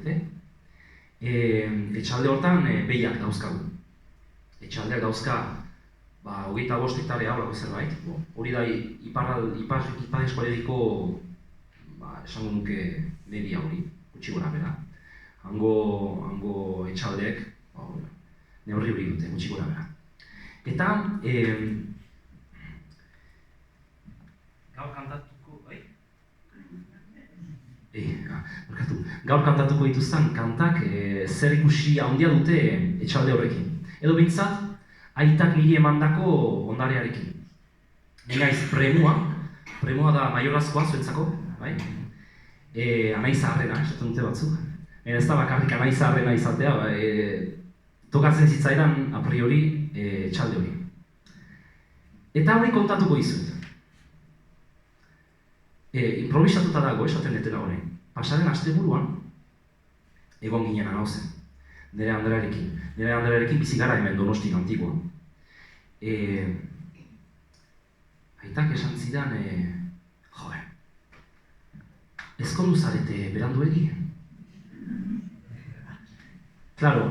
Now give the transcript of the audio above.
dakite. Etxalde hortan behiak dauzkagu. Etxaldeak dauzka 25 hektarea horako zerbait. Hori da ipar eskualeriko esango nuke media hori, gutxi gora bera. Hango etxaldeek neurri hori dute, gutxi gora bera. Eta gaur kantatuko dituzten kantak zer ikusi handia dute etxalde horrekin. Edo behintzat, aitak niri emandako ondarearekin. Naiz premua da maiorazkoa zuentzako, bai? Anai zaharrena, esaten dute batzuk. Ez da bakarrik anai zaharrena izatea, tokatzen zitzaidan a priori etxalde hori. Eta hori kontatuko dizuet. Improvisatuta dago, esaten etena hori. Pasaren asteburuan, egon ginen anauzen, nire Andrearekin bizi gara hemen Donostin Antiguan. Aitak esan zidan, ezkondu zarete beranduegi? Claro,